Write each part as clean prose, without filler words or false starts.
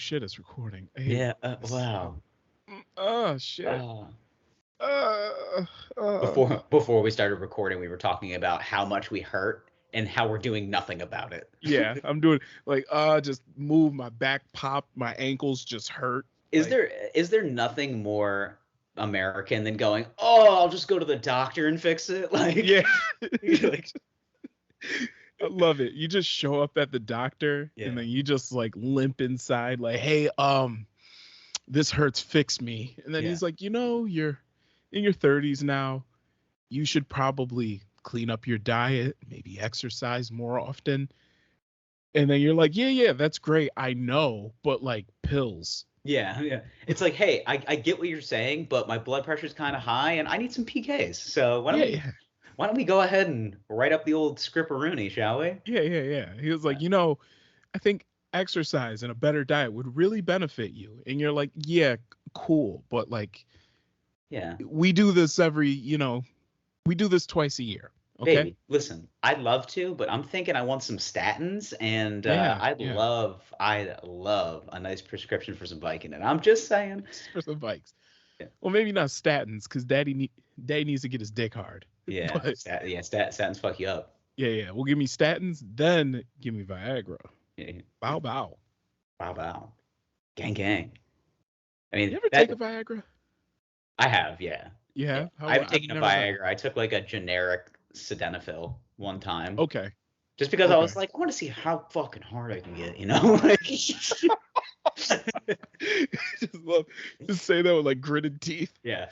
shit, it's recording. Hey, Yeah. Wow. oh shit. Uh, Uh, before we started recording, we were talking about how much we hurt and how we're doing nothing about it. yeah, I'm doing like just move my back, pop, my ankles just hurt. Is Like, there nothing more American than going, oh, I'll just go to the doctor and fix it? Like, yeah. like, I love it. You just show up at the doctor Yeah. and then you just like limp inside, like, hey, this hurts, fix me. And then Yeah. he's like, you're in your 30s now. You should probably clean up your diet, maybe exercise more often. And then you're like, yeah, that's great. I know, but like pills. yeah. It's like, hey, I get what you're saying, but my blood pressure's kind of high and I need some PKs. So why don't we go ahead and write up the old scripperoonie, shall we? Yeah. He was like, I think exercise and a better diet would really benefit you. And you're like, yeah, cool. But like, Yeah. we do this we do this twice a year. Okay. Baby, listen, I'd love to, but I'm thinking I want some statins, and I'd love a nice prescription for some Vicodin. And I'm just saying. For some bikes. Yeah. Well, maybe not statins, because daddy needs to get his dick hard. Yeah, but, statins fuck you up. Yeah. Well, give me statins, then give me Viagra. Yeah. Bow. Gang. I mean, you ever take a Viagra? I have, yeah. Yeah. I haven't taken a Viagra. I took like a generic sildenafil one time. Okay. Just because I was like, I want to see how fucking hard I can get, Like, just say that with like gritted teeth. Yeah.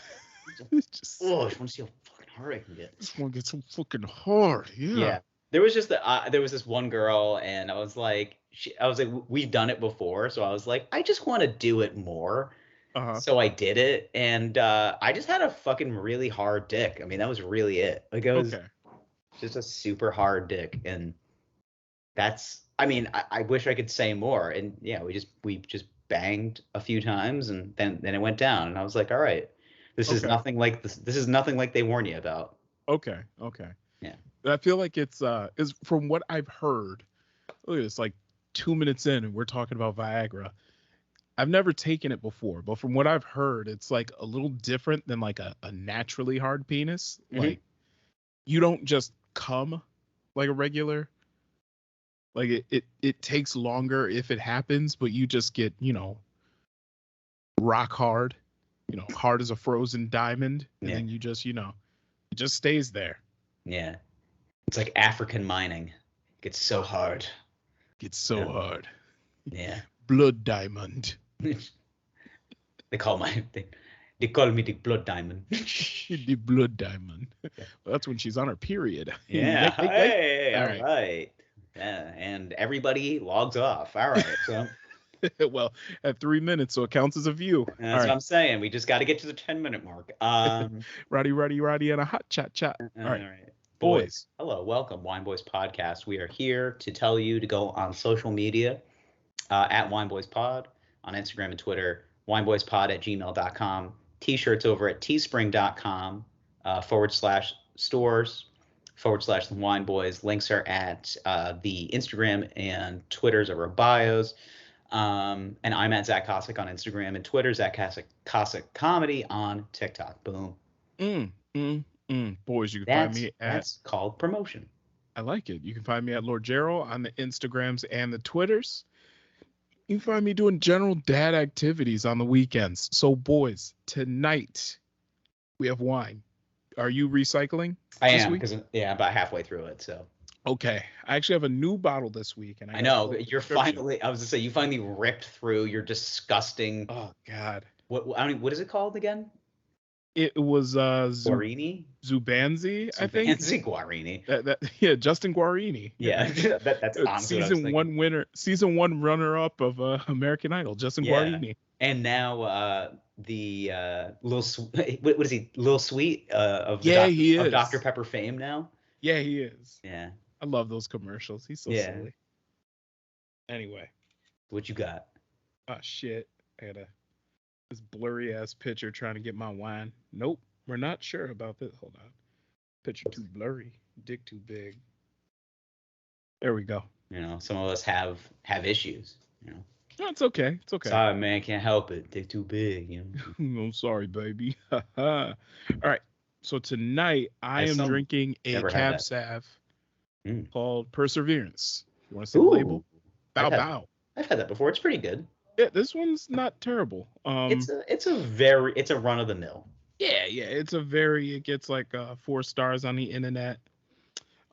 I just want to see how fucking hard I can get. Just want to get so fucking hard. Yeah. There was just there was this one girl, and I was like, we've done it before, so I was like, I just want to do it more. Uh-huh. So I did it, and I just had a fucking really hard dick. I mean, that was really it. Like, it was just a super hard dick, and that's. I mean, I wish I could say more. And yeah, we just banged a few times, and then it went down, and I was like, all right, this is nothing like this. This is nothing like they warn you about. Okay. Yeah. I feel like it's is from what I've heard. Look at this, like 2 minutes in, and we're talking about Viagra. I've never taken it before, but from what I've heard, it's like a little different than like a naturally hard penis. Mm-hmm. Like, you don't just come like a regular. Like it takes longer if it happens, but you just get, rock hard, hard as a frozen diamond. And then you just, it just stays there. Yeah. It's like African mining. It gets so hard. Hard. Yeah. Blood diamond. They call me the blood diamond. The blood diamond. Well, that's when she's on her period. Yeah. Hey, all right. Yeah, and everybody logs off. All right. So. Well, at 3 minutes, so it counts as a view. That's what I'm saying. We just got to get to the 10-minute mark. Roddy, and a hot chat. All right. Boys. Hello, welcome, Wine Boys Podcast. We are here to tell you to go on social media at Wine Boys Pod on Instagram and Twitter, wineboyspod@gmail.com, t-shirts over at teespring.com /stores/the Wine Boys. Links are at the Instagram and Twitters of our bios. And I'm at Zach Cossack on Instagram, and Twitter's at Cossack Comedy on TikTok. Boom. Boys, you can find me at... That's called promotion. I like it. You can find me at Lord Gerald on the Instagrams and the Twitters. You can find me doing general dad activities on the weekends. So, boys, tonight we have wine. Are you recycling? I am, because I'm about halfway through it. So. Okay, I actually have a new bottle this week, and I know you're finally. I was gonna say you finally ripped through your disgusting. Oh God. What is it called again? It was Guarini? Zubanzi, I think. Zubanzi Guarini. Justin Guarini. Yeah, that's season one runner-up of American Idol, Justin Guarini. And now the Lil what is he? Lil Sweet of he is of Dr. Pepper fame now. Yeah, he is. Yeah, I love those commercials. He's so silly. Anyway, what you got? Oh shit! I got this blurry ass picture trying to get my wine. Nope, we're not sure about this. Hold on, picture too blurry, dick too big. There we go. Some of us have issues. No, it's okay. It's okay. Sorry, man, can't help it. They're too big, you know. I'm sorry, baby. All right. So tonight I am drinking a Cab Sav called Perseverance. You want to see the label? Bow Bow. I've had that before. It's pretty good. Yeah, this one's not terrible. It's a run of the mill. Yeah, it gets like 4 stars on the internet.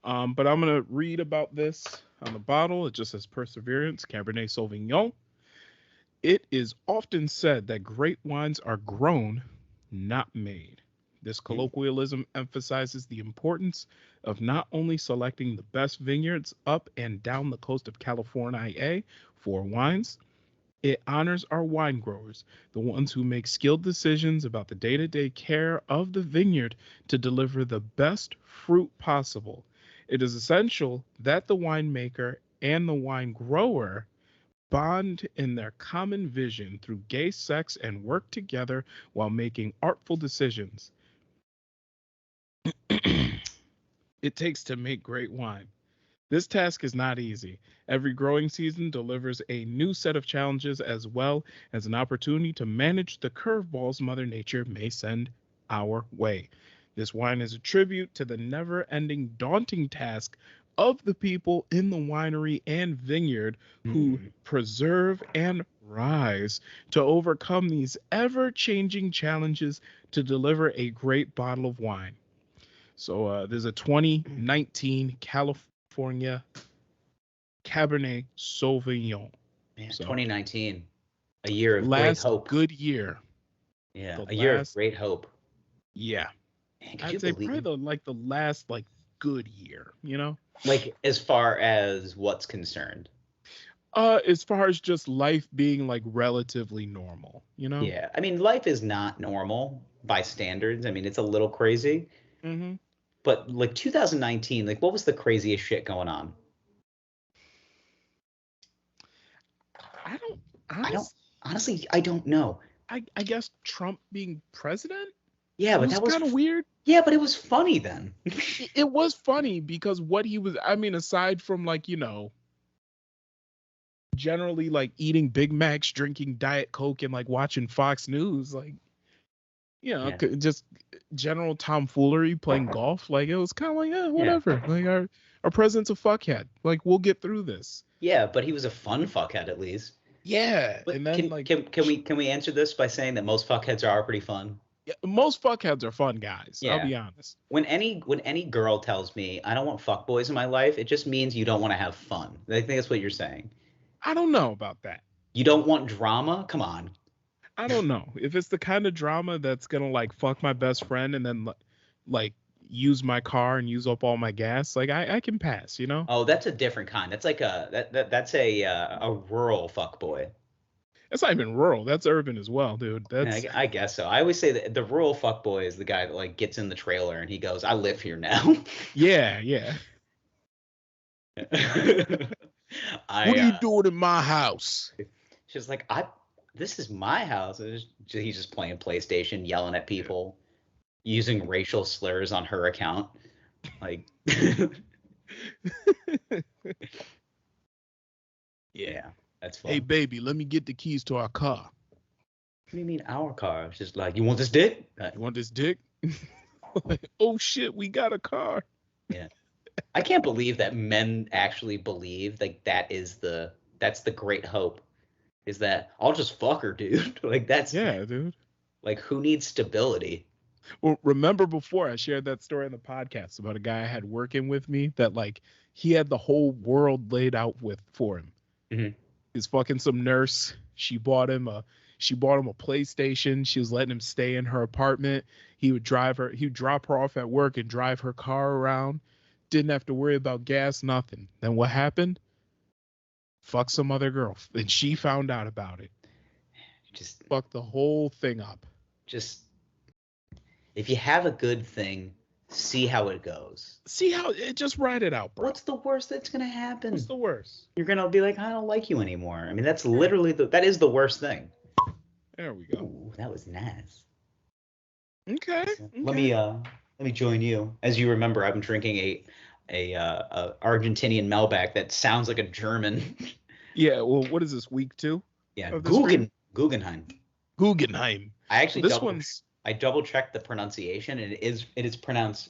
But I'm gonna read about this on the bottle. It just says Perseverance, Cabernet Sauvignon. It is often said that great wines are grown, not made. This colloquialism emphasizes the importance of not only selecting the best vineyards up and down the coast of California for wines, it honors our wine growers, the ones who make skilled decisions about the day-to-day care of the vineyard to deliver the best fruit possible. It is essential that the winemaker and the wine grower bond in their common vision through gay sex and work together while making artful decisions. It takes to make great wine. This task is not easy. Every growing season delivers a new set of challenges as well as an opportunity to manage the curveballs Mother Nature may send our way. This wine is a tribute to the never-ending daunting task of the people in the winery and vineyard who preserve and rise to overcome these ever-changing challenges to deliver a great bottle of wine. So there's a 2019 California Cabernet Sauvignon. Man, so, 2019, a year of great hope. Good year. Yeah, year of great hope. Yeah. Man, I'd say probably the last good year, you know? Like as far as what's concerned. As far as just life being relatively normal, you know? Yeah. I mean, life is not normal by standards. I mean, it's a little crazy. Mm-hmm. But 2019, what was the craziest shit going on? Honestly, I don't know. I guess Trump being president? Yeah, but that was kind of weird. Yeah, but it was funny then. It was funny because what he was, I mean, aside from generally eating Big Macs, drinking Diet Coke, and watching Fox News, just general tomfoolery, playing golf, it was kind of whatever. Yeah. Our president's a fuckhead. We'll get through this. Yeah, but he was a fun fuckhead at least. Yeah, but and then can we answer this by saying that most fuckheads are pretty fun? Yeah, most fuckheads are fun guys. Yeah. I'll be honest. When any girl tells me I don't want fuckboys in my life, it just means you don't want to have fun. I think that's what you're saying. I don't know about that. You don't want drama? Come on. I don't know. If it's the kind of drama that's gonna fuck my best friend and then use my car and use up all my gas, I can pass, you know? Oh, that's a different kind. That's that's a rural fuckboy. It's not even rural. That's urban as well, dude. I guess so. I always say that the rural fuckboy is the guy that gets in the trailer and he goes, "I live here now." Yeah. What are you doing in my house? She's like, this is my house. He's just playing PlayStation, yelling at people, using racial slurs on her account. Yeah. That's fun. Hey, baby, let me get the keys to our car. What do you mean our car? It's just you want this dick? You want this dick? Oh, shit, we got a car. Yeah. I can't believe that men actually believe that's the great hope is that I'll just fuck her, dude. Yeah, dude. Who needs stability? Well, remember before I shared that story on the podcast about a guy I had working with me that he had the whole world laid out for him. Mm-hmm. He's fucking some nurse. She bought him a PlayStation. She was letting him stay in her apartment. He would drop her off at work and drive her car around. Didn't have to worry about gas, nothing. Then what happened? Fuck some other girl. And she found out about it. Just fuck the whole thing up. Just if you have a good thing, see how it goes. Just ride it out, bro. What's the worst that's gonna happen? What's the worst? You're gonna be like, I don't like you anymore. I mean, that's literally that is the worst thing. There we go. Ooh, that was nice. Okay. Let me join you. As you remember, I've been drinking a Argentinian Malbec that sounds like a German. Yeah. Well, what is this, week 2? Yeah, of the screen? Guggenheim. Guggenheim. I actually Well, double checked the pronunciation, and it is pronounced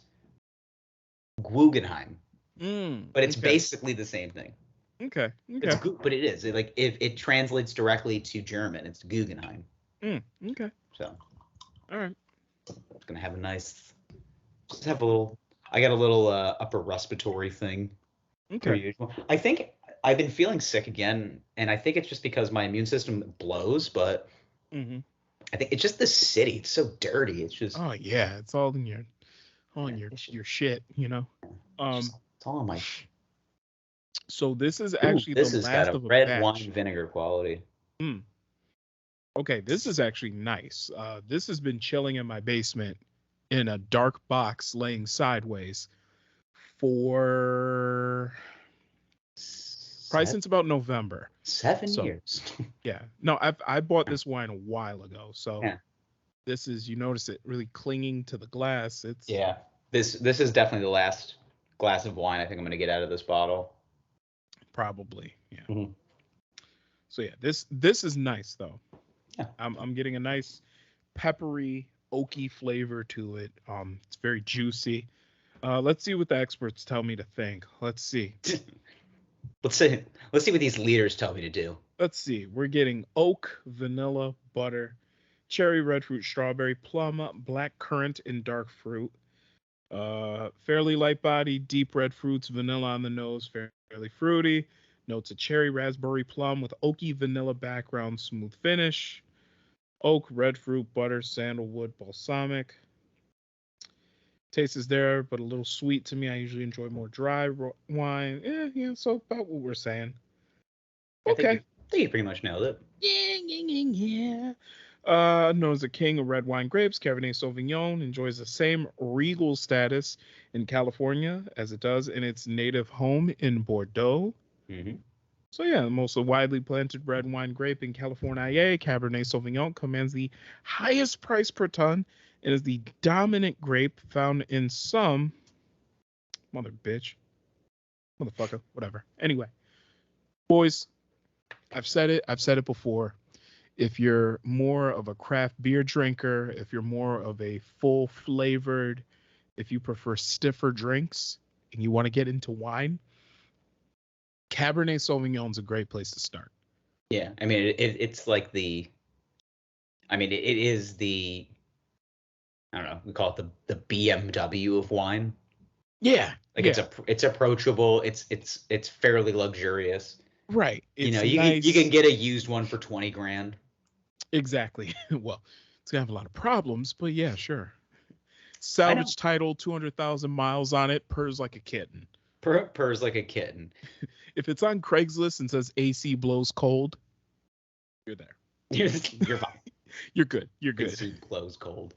Guggenheim. But it's basically the same thing. Okay. But it is. It translates directly to German. It's Guggenheim. Okay. So. All right. It's gonna have a nice. Just have a little. I got a little upper respiratory thing. Okay. Usual. I think I've been feeling sick again, and I think it's just because my immune system blows. But I think it's just the city. It's so dirty. It's just. Oh yeah, it's all in your shit. You know. It's all in my. So this is actually this the has last got a of a red batch. wine vinegar quality. Okay, this is actually nice. This has been chilling in my basement in a dark box laying sideways for probably since about November. 7 years. Yeah. No, I bought this wine a while ago. So this is, you notice it really clinging to the glass. It's This is definitely the last glass of wine I think I'm gonna get out of this bottle. Probably. Yeah. So yeah, this is nice though. Yeah. I'm getting a nice peppery, oaky flavor to it. It's very juicy. Let's see what the experts tell me to think. Let's see. Let's see what these leaders tell me to do. Let's see. We're getting oak, vanilla, butter, cherry, red fruit, strawberry, plum, black currant, and dark fruit. Fairly light body, deep red fruits, vanilla on the nose, fairly fruity. Notes of cherry, raspberry, plum with oaky vanilla background, smooth finish. Oak, red fruit, butter, sandalwood, balsamic. Taste is there, but a little sweet to me. I usually enjoy more dry wine. Yeah, so about what we're saying. Okay. I think you pretty much nailed it. Yeah. Known as the king of red wine grapes, Cabernet Sauvignon enjoys the same regal status in California as it does in its native home in Bordeaux. So yeah, the most widely planted red wine grape in California, Cabernet Sauvignon commands the highest price per ton and is the dominant grape found in some motherfucker, whatever. Anyway, boys, I've said it before. If you're more of a craft beer drinker, if you're more of a full flavored, if you prefer stiffer drinks and you want to get into wine, Cabernet Sauvignon's a great place to start. Yeah, I mean it's like it is the, I don't know, we call it the BMW of wine. Yeah, it's approachable. It's fairly luxurious. Right. You can get a used one for 20 grand. Exactly. Well, it's gonna have a lot of problems, but yeah, sure. Salvage title, 200,000 miles on it, purrs like a kitten. Purrs like a kitten. If it's on Craigslist and says AC blows cold, you're there. You're fine. You're good. AC blows cold.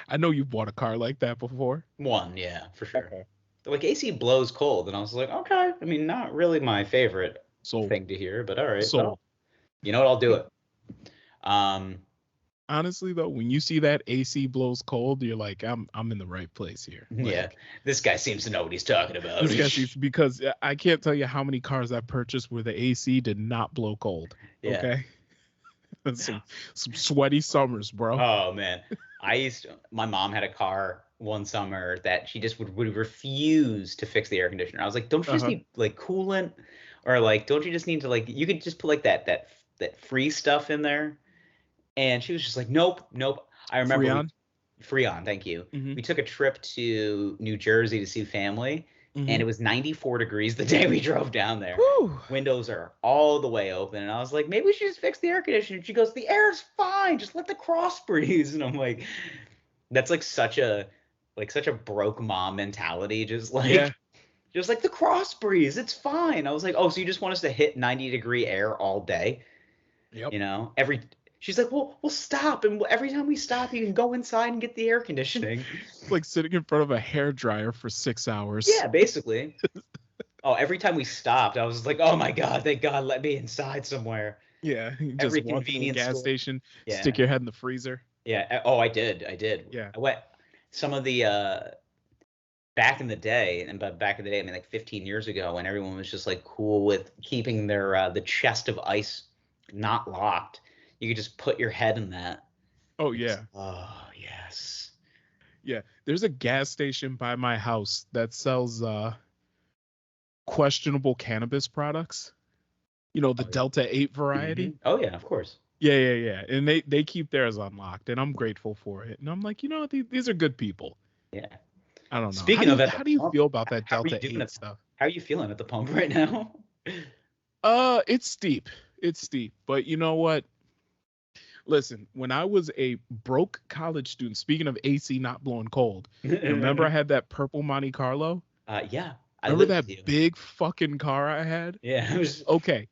I know you've bought a car like that before. One, yeah, for sure. Okay. Like AC blows cold, and I was like, okay. I mean, not really my favorite thing to hear, but all right. So, you know what? I'll do it. Honestly, though, when you see that AC blows cold, you're like, I'm in the right place here. Like, yeah, this guy seems to know what he's talking about. Because I can't tell you how many cars I purchased where the AC did not blow cold. Yeah. Okay. some sweaty summers, bro. Oh man, my mom had a car one summer that she just would refuse to fix the air conditioner. I was like, don't you just need like coolant, or like don't you just need to like, you could just put like that free stuff in there? And she was just like, nope. I remember Freon, thank you. We took a trip to New Jersey to see family, and it was 94 degrees the day we drove down there. Woo. Windows are all the way open, and I was like, maybe we should just fix the air conditioner. She goes, the air's fine, just let the cross breeze. And I'm like, that's like such a broke mom mentality, just like the cross breeze, it's fine. I was like, oh, so you just want us to hit 90-degree air all day? Yep. You know, she's like, well, we'll stop, and every time we stop, you can go inside and get the air conditioning. It's like sitting in front of a hairdryer for 6 hours. Yeah, basically. Every time we stopped, I was like, oh my God, thank God, let me inside somewhere. Yeah, you just walk to the gas station, stick your head in the freezer. Yeah. Oh, I did. Yeah. I went. Some of the back in the day, and by back in the day, I mean like 15 years ago, when everyone was just like cool with keeping their the chest of ice not locked, you could just put your head in that. Oh yeah. Oh yes. Yeah. There's a gas station by my house that sells questionable cannabis products. You know, the Oh, yeah. Delta 8 variety. Oh yeah, of course. Yeah. And they keep theirs unlocked, and I'm grateful for it. And I'm like, you know, these are good people. Yeah. I don't know. Speaking of at the How do you pump, feel about that how are you Delta doing 8 stuff? how are you feeling at the pump right now? It's steep. It's steep. But you know what? Listen, when I was a broke college student, speaking of AC not blowing cold, remember I had that purple Monte Carlo? Yeah. I Remember lived with that you. big fucking car I had? Yeah. It was Okay.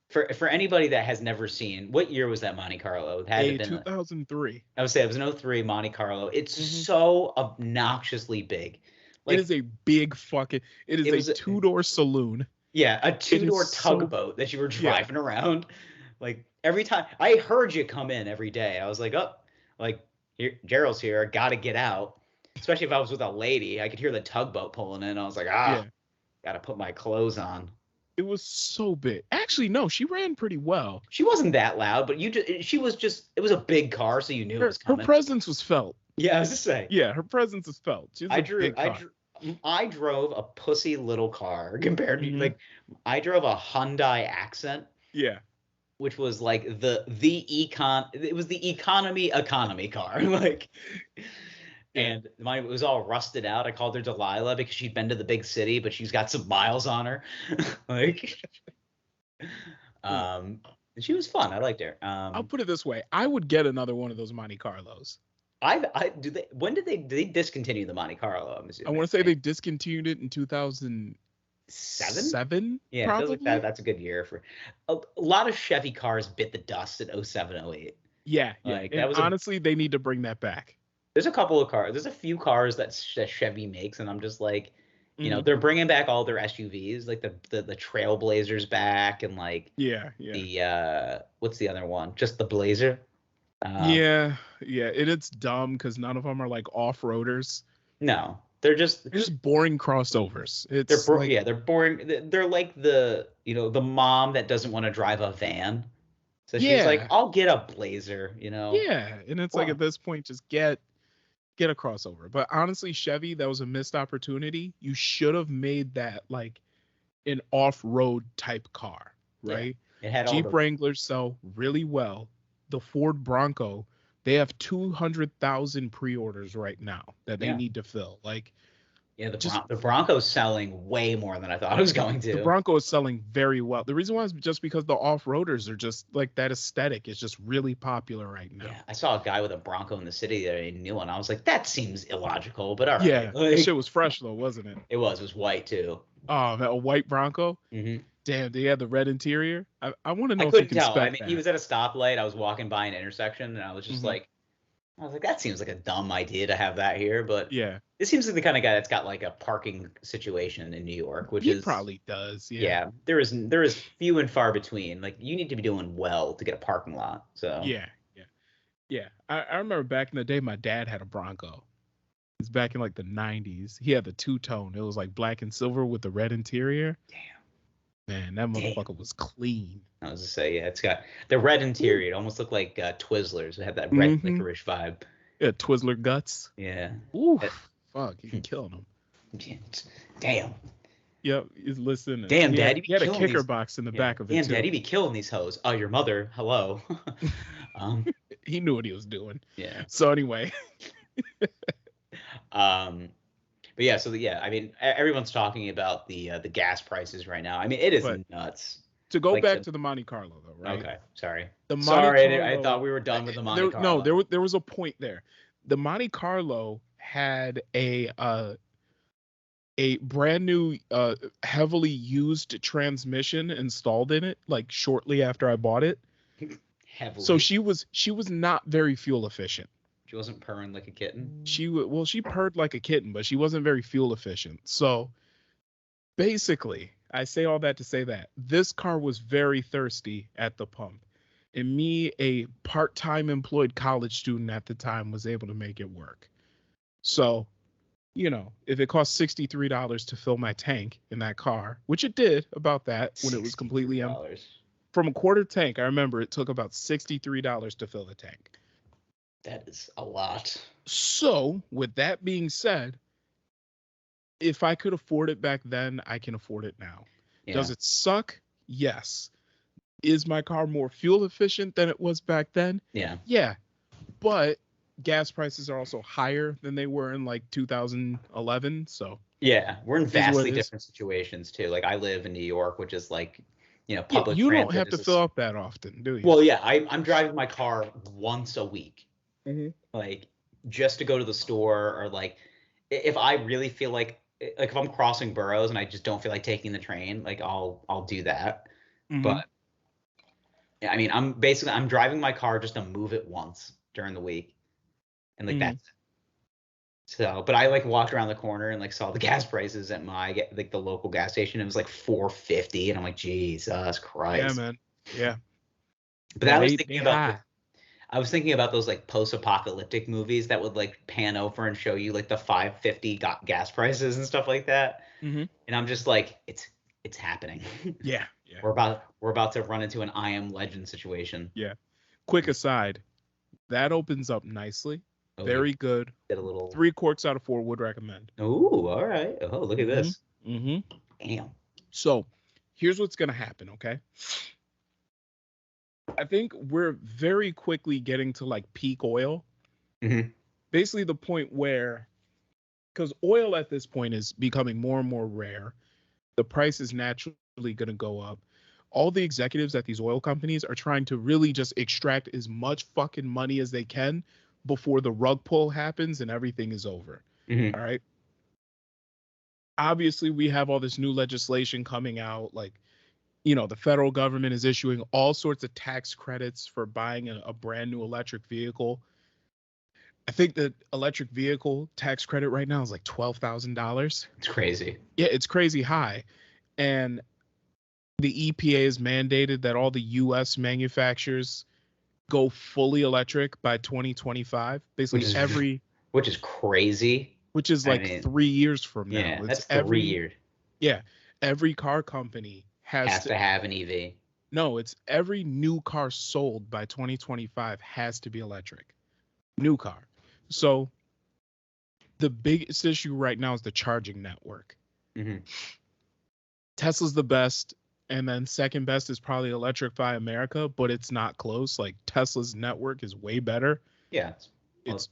for anybody that has never seen, what year was that Monte Carlo? It had to A have been 2003. I would say it was an '03 Monte Carlo. It's so obnoxiously big. It Like is a big fucking. It is it a was two-door saloon. yeah, a It is two-door so. tugboat that you were Yeah. driving around. Like every time I heard you come in every day, I was like, oh, like here, Gerald's here. I gotta get out. Especially if I was with a lady, I could hear the tugboat pulling in. I was like, Yeah. gotta put my clothes on. It was so big. Actually, no, she ran pretty well. She wasn't that loud, but she was just. It was a big car, so you knew it was Her coming. presence was felt. Yeah, I was just saying. Yeah, her presence was felt. She's a big car. I drove a pussy little car compared to like I drove a Hyundai Accent. Yeah. Which was like it was the economy car. Like and mine was all rusted out. I called her Delilah because she'd been to the big city, but she's got some miles on her. Like and she was fun. I liked her. I'll put it this way. I would get another one of those Monte Carlos. When did they discontinue the Monte Carlo? I'm assuming. I want to say they discontinued it in 2007. Yeah, probably. Feels like that's a good year for a lot of Chevy cars bit the dust in 07, 08. Yeah. Like, and honestly, they need to bring that back. There's a couple of cars. There's a few cars that Chevy makes, and I'm just like, you know, they're bringing back all their SUVs, like the Trailblazers back, and like the what's the other one? Just the Blazer. And it's dumb because none of them are like off-roaders. No, they're just boring crossovers. They're boring. They're like the mom that doesn't want to drive a van, so she's like, I'll get a Blazer, Yeah, and it's like at this point, just get a crossover. But honestly, Chevy, that was a missed opportunity. You should have made that like an off-road type car, right? Yeah. It had Jeep Wranglers sell really well. The Ford Bronco, they have 200,000 pre-orders right now that they need to fill. Like, the Bronco's selling way more than I thought it was going to. The Bronco is selling very well. The reason why is just because the off-roaders are just like that aesthetic is just really popular right now. Yeah, I saw a guy with a Bronco in the city that I knew, and I was like, that seems illogical, but all right. Yeah, that shit was fresh though, wasn't it? It was white too. Oh, a white Bronco? Mm-hmm. Damn, they had the red interior. I want to know I if you couldn't can tell. spec I mean, that. he was at a stoplight. I was walking by an intersection, and I was just like, that seems like a dumb idea to have that here. But yeah, it seems like the kind of guy that's got like a parking situation in New York, which he probably does. Yeah, there is few and far between. Like, you need to be doing well to get a parking lot. So yeah. I remember back in the day, my dad had a Bronco. It's back in like the 90s. He had the two-tone. It was like black and silver with the red interior. Damn. Man, that motherfucker was clean. I was to say, yeah, it's got the red interior. It almost looked like Twizzlers. It had that red licorice vibe. Yeah, Twizzler guts. Yeah. Ooh, fuck, you killing them. Damn. Yep, he's listening. Damn, Dad, he had a kicker box in the back of it. Damn, Dad, he be killing these hoes. Oh, your mother. Hello. He knew what he was doing. Yeah. So anyway. But yeah, I mean, everyone's talking about the gas prices right now. I mean, it is nuts. To go back to the Monte Carlo, though, right? Okay, sorry. I thought we were done with the Monte Carlo. No, there was a point there. The Monte Carlo had a brand new, heavily used transmission installed in it, like shortly after I bought it. Heavily. So she was not very fuel efficient. She wasn't purring like a kitten. She purred like a kitten, but she wasn't very fuel efficient. So basically, I say all that to say that this car was very thirsty at the pump. And me, a part-time employed college student at the time, was able to make it work. So if it costs $63 to fill my tank in that car, which it did about that when it was completely empty. From a quarter tank, I remember it took about $63 to fill the tank. That is a lot. So, with that being said, if I could afford it back then, I can afford it now. Yeah. Does it suck? Yes. Is my car more fuel efficient than it was back then? Yeah. Yeah. But gas prices are also higher than they were in like 2011. So yeah, we're in vastly different situations too. Like I live in New York, which is like, public you don't have to fill up that often, do you? Well, yeah, I'm driving my car once a week, like just to go to the store, or like if I really feel like if I'm crossing boroughs and I just don't feel like taking the train, like I'll do that. But yeah, I mean, I'm driving my car just to move it once during the week. And like that's it. So, but I like walked around the corner and like saw the gas prices at the local gas station. It was like $4.50, and I'm like, Jesus Christ. Yeah, man. Yeah. But I was thinking about those like post-apocalyptic movies that would like pan over and show you like the $5.50 gas prices and stuff like that. And I'm just like, it's happening. Yeah. We're about to run into an I Am Legend situation. Yeah. Quick aside, that opens up nicely. Very good. Get a little 3 corks out of 4 would recommend. Oh, all right. Oh, look at this. Damn. So, here's what's gonna happen. Okay. I think we're very quickly getting to like peak oil. Basically, the point where, because oil at this point is becoming more and more rare, the price is naturally gonna go up. All the executives at these oil companies are trying to really just extract as much fucking money as they can before the rug pull happens and everything is over. All right. Obviously, we have all this new legislation coming out. Like, the federal government is issuing all sorts of tax credits for buying a brand new electric vehicle. I think the electric vehicle tax credit right now is like $12,000. It's crazy. Yeah, it's crazy high. And the EPA has mandated that all the U.S. manufacturers go fully electric by 2025. Basically, which is crazy. Which is like 3 years from now. Yeah, that's 3 years. Yeah, every car company has to have an EV. No, it's every new car sold by 2025 has to be electric. New car. So the biggest issue right now is the charging network. Tesla's the best. And then second best is probably Electrify America, but it's not close. Like Tesla's network is way better. Yeah. It's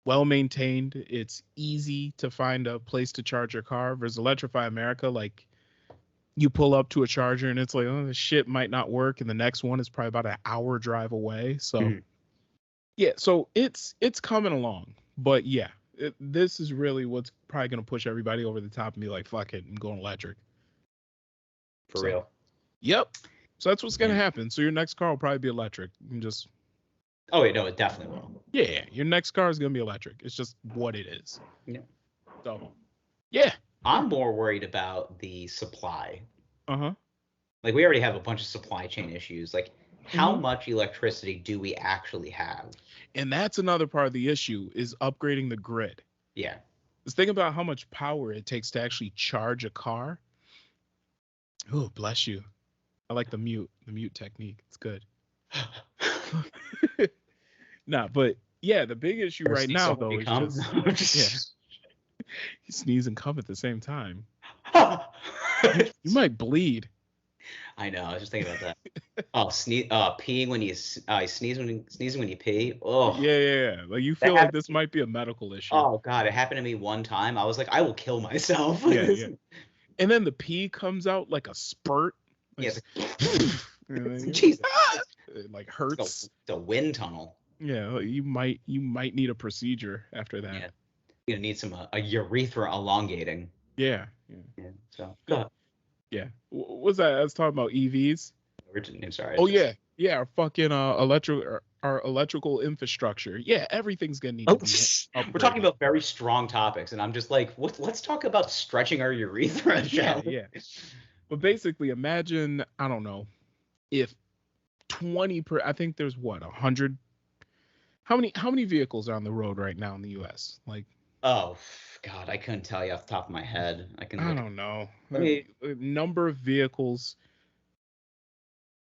well maintained. It's easy to find a place to charge your car. Versus Electrify America, like you pull up to a charger and it's like, oh, this shit might not work. And the next one is probably about an hour drive away. So yeah, so it's coming along. But yeah, this is really what's probably going to push everybody over the top and be like, fuck it, I'm going electric. For real. Yep. So that's what's gonna happen. So your next car will probably be electric. You can just. Oh, yeah, no, it definitely will. Yeah, your next car is gonna be electric. It's just what it is. Yeah. So. Yeah. I'm more worried about the supply. Like we already have a bunch of supply chain issues. Like how much electricity do we actually have? And that's another part of the issue is upgrading the grid. Yeah. Just think about how much power it takes to actually charge a car. Oh, bless you. I like the mute technique. It's good. Nah, but yeah, the big issue right now though is just you sneeze and come at the same time. You might bleed. I know. I was just thinking about that. Peeing when you sneezing when you pee. Oh. Yeah. Like you feel like this might be a medical issue. Oh God, it happened to me one time. I was like, I will kill myself. Yeah. And then the pee comes out like a spurt. Like, yes. Jesus. It like hurts. The wind tunnel. Yeah, you might need a procedure after that. Yeah. You're gonna need some a urethra elongating. Yeah. So go. Yeah. What's that? I was talking about EVs. I'm sorry. Oh yeah. Our fucking our electrical infrastructure. Yeah, everything's gonna need to be upgraded. We're talking about very strong topics, and I'm just like, let's talk about stretching our urethra. Yeah. But basically, imagine, I don't know, if I think there's 100. How many vehicles are on the road right now in the U.S.? Like Oh God, I couldn't tell you off the top of my head. I can I look. don't know. Let me. Number of vehicles.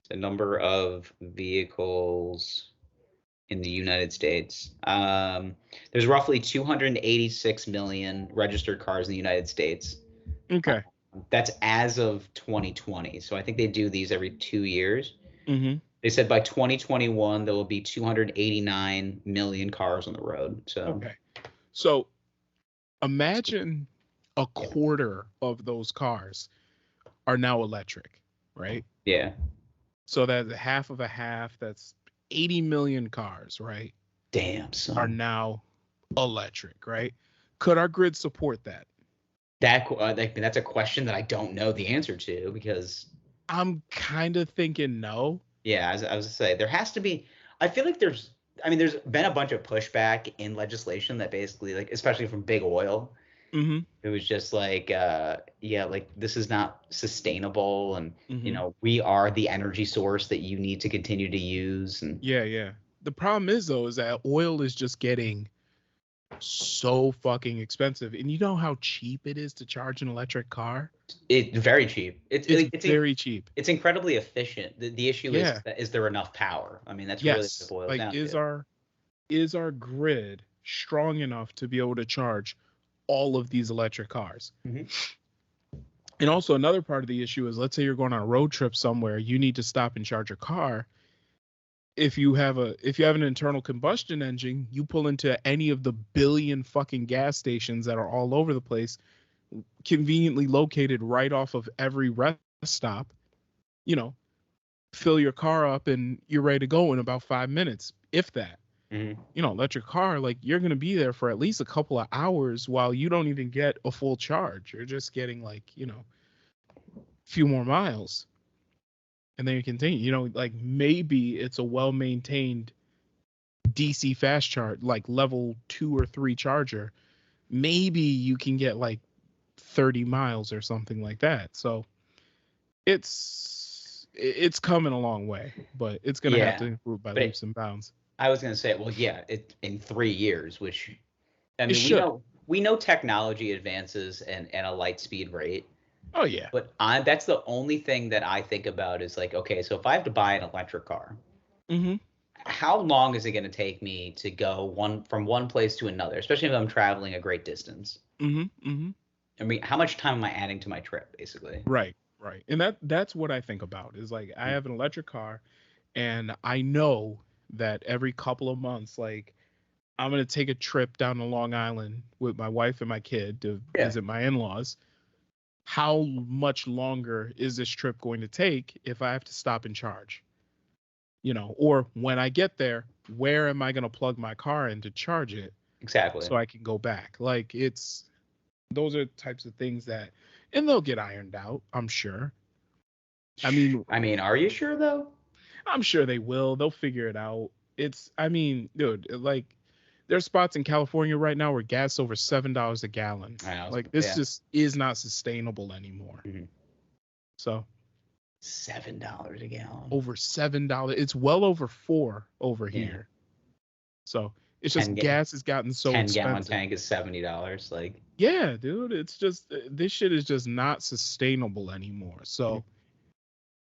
The number of vehicles in the United States. There's roughly 286 million registered cars in the United States. Okay. That's as of 2020. So I think they do these every 2 years. Mm-hmm. They said by 2021 there will be 289 million cars on the road. So okay. So imagine a quarter of those cars are now electric, right? yeah. So that's half of a half. That's 80 million cars, right? Damn, Are son. now electric, right? Could our grid support that? That's a question that I don't know the answer to because I'm kind of thinking no. yeah, as I was to say, there has to be. I feel like there's been a bunch of pushback in legislation that basically, like, especially from big oil, Mm-hmm. it was just like, yeah, like this is not sustainable, and Mm-hmm. we are the energy source that you need to continue to use, and Yeah, yeah. The problem is though, is that oil is just getting so fucking expensive. And you know how cheap it is to charge an electric car? it's very cheap. It's very cheap. It's incredibly efficient. The issue is Yeah. that is there enough power? I mean, that's really what it Yes. boils Like down is to. our grid strong enough to be able to charge all of these electric cars? Mm-hmm. And also another part of the issue is, let's say you're going on a road trip somewhere, you need to stop and charge your car. If you have an internal combustion engine, you pull into any of the billion fucking gas stations that are all over the place, conveniently located right off of every rest stop, you know, fill your car up and you're ready to go in about 5 minutes, if that. Mm-hmm. Electric car, like you're going to be there for at least a couple of hours while you don't even get a full charge. You're just getting like, a few more miles. And then you continue, like maybe it's a well maintained DC fast charge, like level 2 or 3 charger. Maybe you can get like 30 miles or something like that. So it's coming a long way, but it's going to have to improve by leaps and bounds. I was going to say, well, yeah, in 3 years, which I mean, It should. we know technology advances and a light speed rate. Oh yeah. But that's the only thing that I think about is like, okay, so if I have to buy an electric car, Mm-hmm. how long is it going to take me to go from one place to another, especially if I'm traveling a great distance? Mm-hmm. Mm-hmm. I mean, how much time am I adding to my trip, basically? Right. Right. And that's what I think about is like I have an electric car and I know that every couple of months, like I'm going to take a trip down to Long Island with my wife and my kid to visit my in-laws. How much longer is this trip going to take if I have to stop and charge? Or when I get there, where am I going to plug my car in to charge it? Exactly. So I can go back. Like those are types of things and they'll get ironed out, I'm sure. I mean, are you sure though? I'm sure they will. They'll figure it out. Dude, like there's spots in California right now where gas is over $7 a gallon. Like this just is not sustainable anymore. Mm-hmm. So $7 a gallon. Over $7. It's well over $4 over here. So it's just gas has gotten so expensive. 10-gallon tank is $70. Like yeah, dude, it's just this shit is just not sustainable anymore. So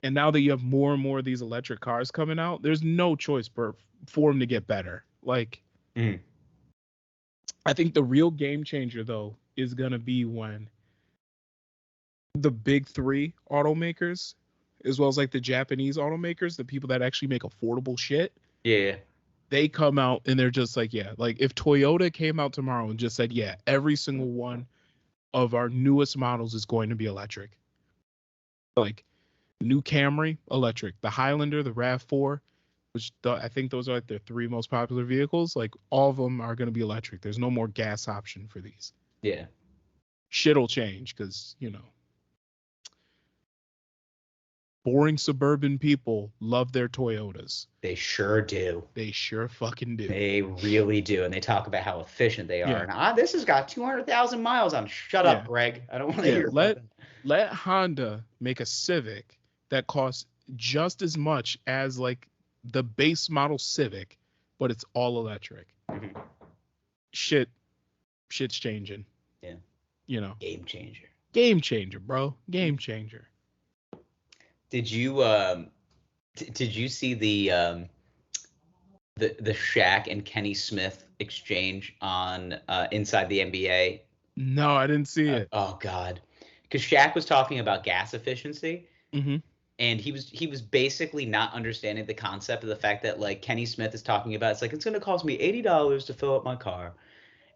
and now that you have more and more of these electric cars coming out, there's no choice for them to get better. Like I think the real game changer though is gonna be when the big 3 automakers, as well as like the Japanese automakers, the people that actually make affordable shit. Yeah. They come out and they're just like, yeah, like if Toyota came out tomorrow and just said, yeah, every single one of our newest models is going to be electric. Like new Camry, electric. The Highlander, the RAV4, which I think those are like their 3 most popular vehicles. Like all of them are going to be electric. There's no more gas option for these. Yeah. Shit'll change because, boring suburban people love their Toyotas. They sure do. They sure fucking do. They really do. And they talk about how efficient they are. And this has got 200,000 miles on. Shut up, Greg. I don't want to hear about that. Let Honda make a Civic that costs just as much as like the base model Civic, but it's all electric. Mm-hmm. Shit, shit's changing. Yeah. You know. Game changer. Game changer, bro. Game changer. Did you see the Shaq and Kenny Smith exchange on Inside the NBA? No, I didn't see it. Oh God, because Shaq was talking about gas efficiency, and he was basically not understanding the concept of the fact that like Kenny Smith is talking about, it's like, it's gonna cost me $80 to fill up my car,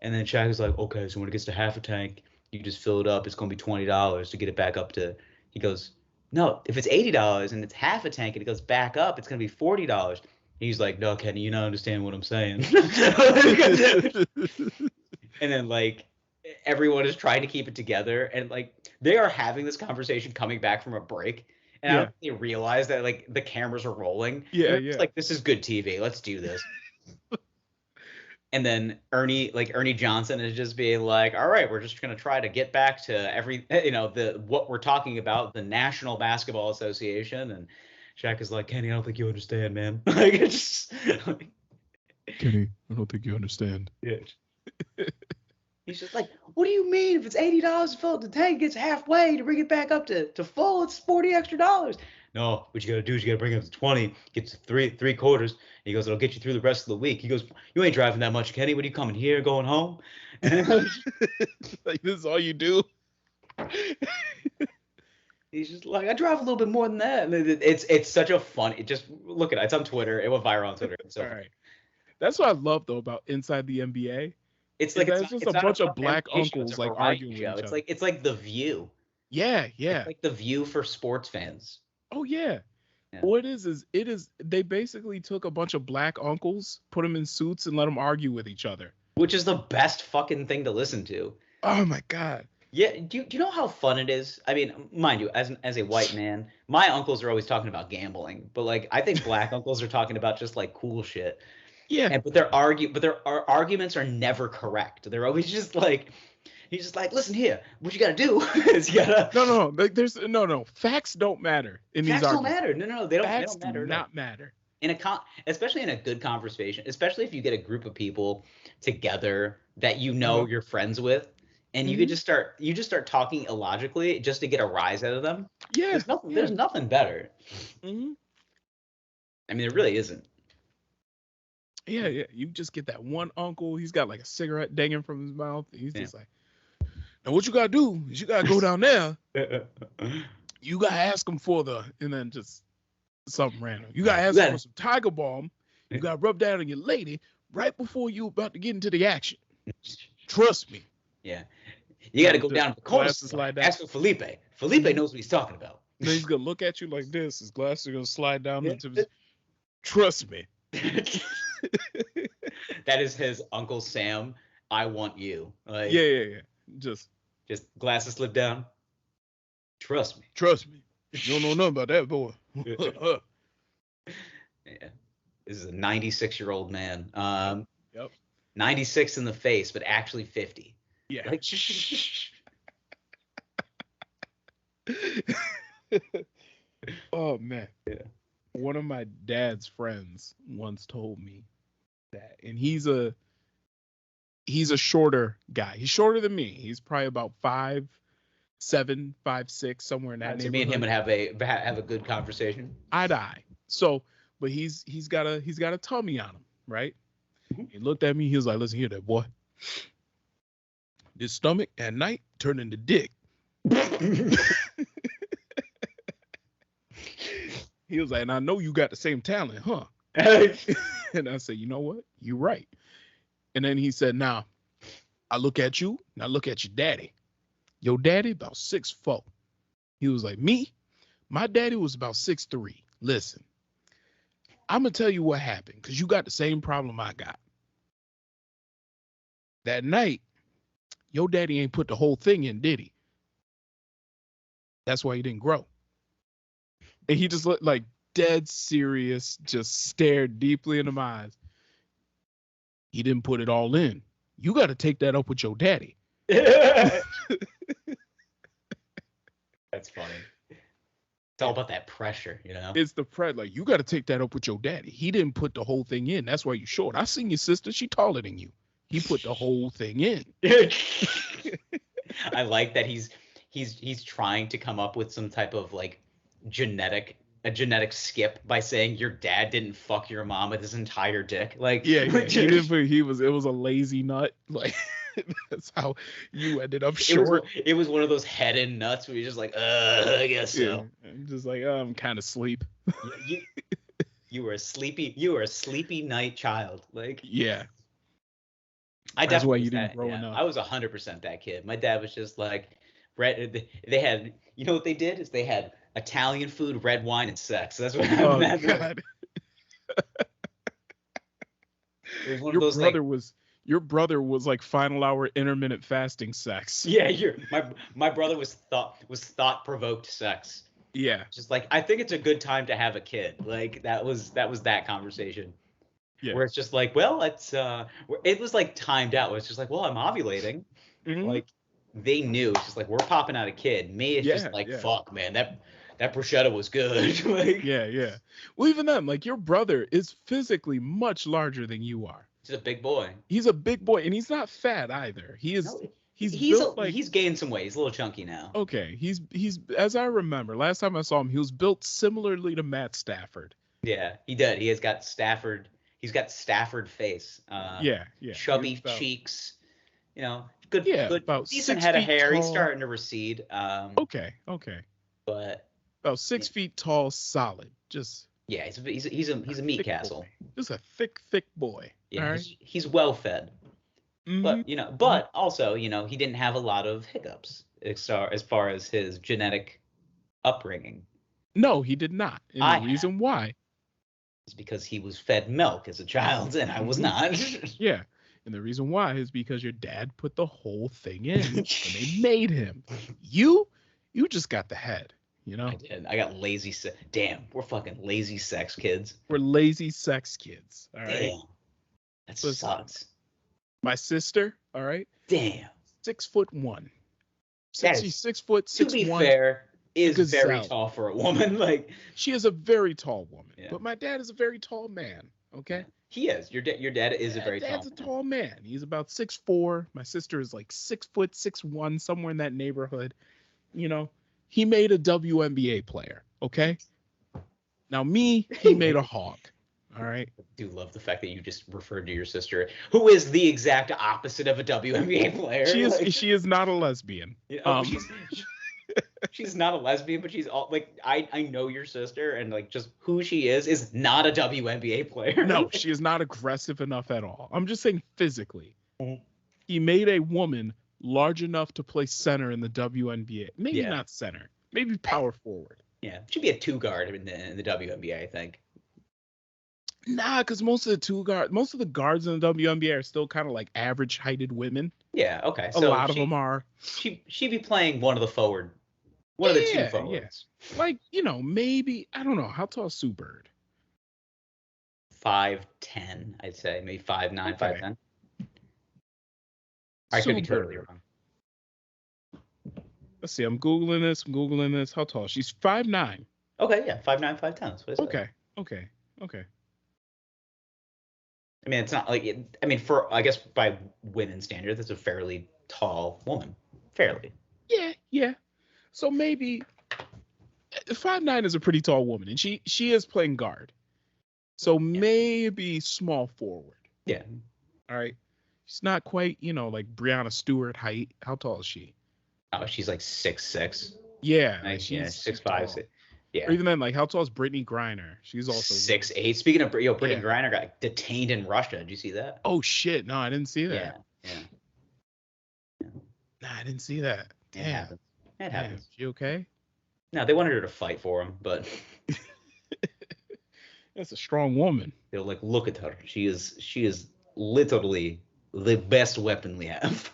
and then Shaq is like, okay, so when it gets to half a tank, you just fill it up. It's gonna be $20 to get it back up to. He goes, no, if it's $80 and it's half a tank and it goes back up, it's gonna be $40. He's like, no, Kenny, you don't understand what I'm saying. And then like everyone is trying to keep it together, and like they are having this conversation coming back from a break, and I don't think they realize that like the cameras are rolling. It's like, this is good TV. Let's do this. And then Ernie Johnson is just being like, all right, we're just going to try to get back to what we're talking about, the National Basketball Association. And Shaq is like, Kenny, I don't think you understand, man. Like, it's just like, Kenny, I don't think you understand. Yeah. He's just like, what do you mean? If it's $80 to fill up the tank, it's halfway to bring it back up to full. It's $40 extra. No, what you got to do is you got to bring it up to 20, get to three quarters. He goes, it'll get you through the rest of the week. He goes, you ain't driving that much, Kenny. What are you coming here, going home? Like, this is all you do? He's just like, I drive a little bit more than that. And it's such a fun. Just look at it. It's on Twitter. It went viral on Twitter. So all right. That's what I love though about Inside the NBA. It's like it's just a bunch of black uncles like arguing with each other. It's like The View. Yeah. It's like The View for sports fans. Oh yeah. What it is they basically took a bunch of black uncles, put them in suits, and let them argue with each other. Which is the best fucking thing to listen to. Oh my God. Yeah, do you know how fun it is? I mean, mind you, as a white man, my uncles are always talking about gambling, but like I think black uncles are talking about just like cool shit. Yeah. But their arguments are never correct. They're always just like, he's just like, listen here, what you gotta do is you gotta. No. Like, there's no. Facts don't matter in these arguments. Facts don't matter. No, they don't. Facts they don't matter. Do not matter. Especially in a good conversation, especially if you get a group of people together that you're friends with, and you could just start talking illogically just to get a rise out of them. Yeah. There's nothing better. Mm-hmm. I mean, there really isn't. Yeah. You just get that one uncle. He's got like a cigarette dangling from his mouth. He's just like, now what you gotta do is you gotta go down there. You gotta ask him and then just something random. You gotta ask him for some Tiger Balm. You gotta rub that on your lady right before you about to get into the action. Trust me. Yeah. You gotta go down to the corner. Ask for Felipe. Felipe knows what he's talking about. Then he's gonna look at you like this. His glasses are gonna slide down into his. Trust me. That is his Uncle Sam. I want you. Like, yeah. Just glasses slip down. Trust me. You don't know nothing about that, boy. Yeah. This is a 96-year-old man. Yep. 96 in the face, but actually 50. Yeah. Like, oh man. Yeah. One of my dad's friends once told me that, and he's a shorter guy. He's shorter than me. He's probably about 5'7", 5'6", somewhere in that neighborhood. So me and him would have a good conversation. Eye to eye. So, but he's got a tummy on him, right? Mm-hmm. He looked at me. He was like, "Listen here, that boy. This stomach at night turned into dick." He was like, "And I know you got the same talent, huh?" And I said, "You know what? You're right." And then he said, "Now, I look at you, and I look at your daddy. Your daddy about 6'4". He was like, "Me? My daddy was about 6'3". Listen, I'm going to tell you what happened, because you got the same problem I got. That night, your daddy ain't put the whole thing in, did he? That's why he didn't grow." And he just looked like dead serious, just stared deeply into my eyes. He didn't put it all in. You got to take that up with your daddy. That's funny. It's all about that pressure, you know? It's the pressure. Like, you got to take that up with your daddy. He didn't put the whole thing in. That's why you're short. I seen your sister. She taller than you. He put the whole thing in. I like that he's trying to come up with some type of like genetic skip by saying your dad didn't fuck your mom with his entire dick. Like yeah. He didn't put, it was a lazy nut. Like that's how you ended up short. It was one of those head in nuts where you're just like, I guess so. Yeah. I'm just like, I'm kind of sleep. You were a sleepy night child. Like yeah. That's why you didn't grow enough. I was 100% that kid. My dad was just like, they had, you know what they did is they had Italian food, red wine, and sex. That's what happened. God. It was one of those, your brother was like final hour intermittent fasting sex. Yeah, my brother was thought provoked sex. Yeah. Just like, I think it's a good time to have a kid. Like that was that conversation. Yeah. Where it's just like, well, it was like timed out. It's just like, well, I'm ovulating. Mm-hmm. Like they knew. It's just like, we're popping out a kid. Me, it's just like, fuck, man, that bruschetta was good. Like, yeah. Well, even then, like your brother is physically much larger than you are. He's a big boy. He's a big boy, and he's not fat either. He is. No, he's gained some weight. He's a little chunky now. Okay, he's as I remember last time I saw him, he was built similarly to Matt Stafford. Yeah, he did. He has got Stafford. He's got Stafford face. Yeah. Chubby cheeks. You know, good, decent head of hair. Tall. He's starting to recede. Okay. But about 6 feet tall, solid. Just. Yeah, he's a meat castle. Boy. Just a thick boy. Yeah, right? He's well fed. Mm-hmm. But also, he didn't have a lot of hiccups as far as his genetic upbringing. No, he did not. And the reason why is because he was fed milk as a child, and I was not. Yeah, and the reason why is because your dad put the whole thing in when they made him. You just got the head. I did. I got lazy sex. Damn, we're fucking lazy sex kids. We're lazy sex kids. All right. Damn. That sucks. My sister, all right. Damn. 6'1". 6 foot 6'1". To be fair, is very tall for a woman. Like she is a very tall woman. Yeah. But my dad is a very tall man. Okay. He is. Your dad is a very tall man. Dad's a tall man. He's about 6'4". My sister is like 6 foot 6'1", somewhere in that neighborhood. He made a WNBA player, okay? Now me, he made a hog, all right? I do love the fact that you just referred to your sister, who is the exact opposite of a WNBA player. She is not a lesbian. She's not a lesbian, but she's all like, I know your sister, and like just who she is not a WNBA player. No, she is not aggressive enough at all. I'm just saying physically. Mm-hmm. He made a woman large enough to play center in the WNBA. Maybe not center. Maybe power forward. Yeah, should be a 2-guard in the WNBA, I think. Nah, because most of the guards in the WNBA are still kind of like average-heighted women. Yeah, okay. A lot of them are. She'd be playing one of the two forwards. Yeah. Like, maybe, I don't know, how tall is Sue Bird? 5'10", I'd say. Maybe 5'9", okay. 5'10". I could be totally wrong. Let's see. I'm googling this. How tall? She's 5'9". Okay, yeah, 5'9", 5'10". That's what I said. Okay. I mean, it's not like it. I mean, I guess by women's standards, that's a fairly tall woman. Fairly. Yeah. So maybe 5'9" is a pretty tall woman, and she is playing guard. So maybe small forward. Yeah. All right. She's not quite, like Breanna Stewart height. How tall is she? Oh, she's like 6'6". Yeah. Like, she's 6'5". Yeah. Or even then, like, how tall is Brittany Griner? She's also 6'8". Speaking of, Brittany Griner got detained in Russia. Did you see that? Oh shit! No, I didn't see that. Yeah. Nah, I didn't see that. Damn. It happens. She okay? No, they wanted her to fight for him, but that's a strong woman. They're like, look at her. She is literally the best weapon we have.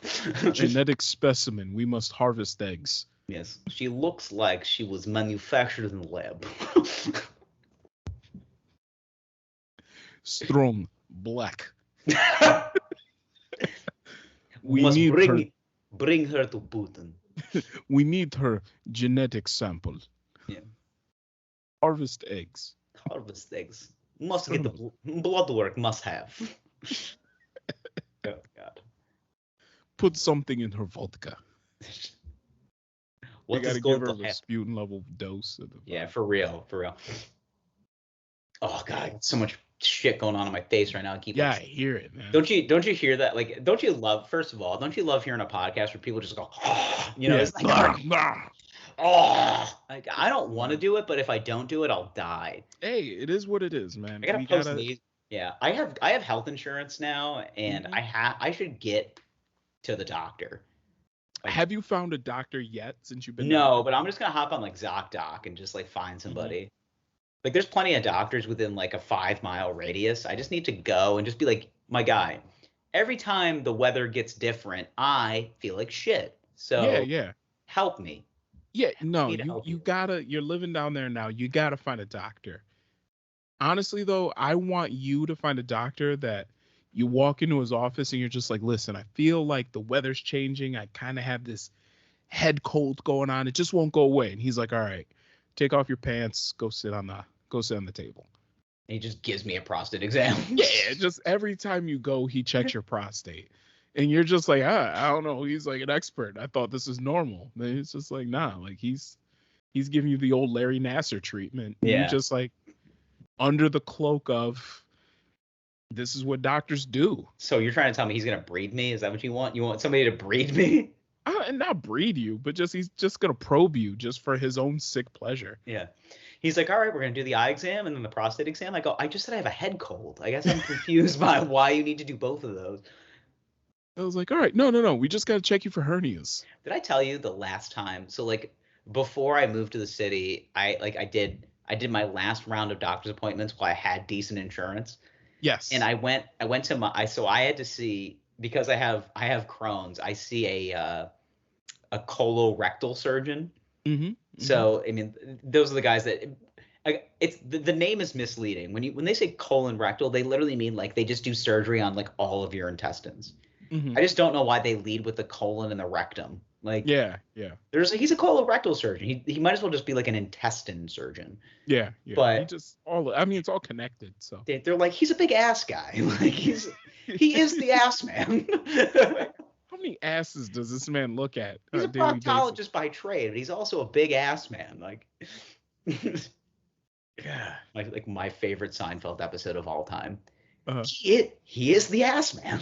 Genetic specimen. We must harvest eggs. Yes. She looks like she was manufactured in the lab. Strong. Black. We must bring her to Putin. We need her genetic sample. Yeah. Harvest eggs. Must get the blood work. Must have. Oh God. Put something in her vodka. What you gotta give her a Rasputin level dose. Yeah, for real. Oh God, I got so much shit going on my face right now. I hear it, man. Don't you hear that? Like, don't you love? First of all, don't you love hearing a podcast where people just go, oh, you know, it's like, oh, like I don't want to do it, but if I don't do it, I'll die. Hey, it is what it is, man. I gotta Yeah, I have health insurance now, and I should get to the doctor. Like, have you found a doctor yet since you've been? No, but I'm just gonna hop on like ZocDoc and just like find somebody. Like, there's plenty of doctors within like a 5-mile radius. I just need to go and just be like, my guy, every time the weather gets different, I feel like shit. So help me. Yeah, no, you gotta, you're living down there now. You gotta find a doctor. Honestly, though, I want you to find a doctor that you walk into his office and you're just like, listen, I feel like the weather's changing. I kind of have this head cold going on. It just won't go away. And he's like, all right, take off your pants, go sit on the table. And he just gives me a prostate exam. Yeah, just every time you go, he checks your prostate. And you're just like, I don't know. He's like an expert. I thought this is normal. And it's just like, nah, like he's giving you the old Larry Nassar treatment. Yeah. You just like under the cloak of this is what doctors do. So you're trying to tell me he's going to breed me? Is that what you want? You want somebody to breed me? And not breed you, but he's just going to probe you just for his own sick pleasure. Yeah. He's like, all right, we're going to do the eye exam and then the prostate exam. I go, I just said I have a head cold. I guess I'm confused by why you need to do both of those. I was like, all right, no. We just got to check you for hernias. Did I tell you the last time? So like before I moved to the city, I did my last round of doctor's appointments while I had decent insurance. Yes. And I went to so I had to see, because I have Crohn's, I see a colorectal surgeon. Mm-hmm. So, I mean, those are the guys that it's the name is misleading. When they say colon rectal, they literally mean like they just do surgery on like all of your intestines. Mm-hmm. I just don't know why they lead with the colon and the rectum. Like, yeah. He's a colorectal surgeon. He might as well just be like an intestine surgein. Yeah. But it's all connected. So they're like, he's a big ass guy. Like he is the ass man. How many asses does this man look at? He's a proctologist by trade, but he's also a big ass man. Like, yeah, like my favorite Seinfeld episode of all time. He is the ass man.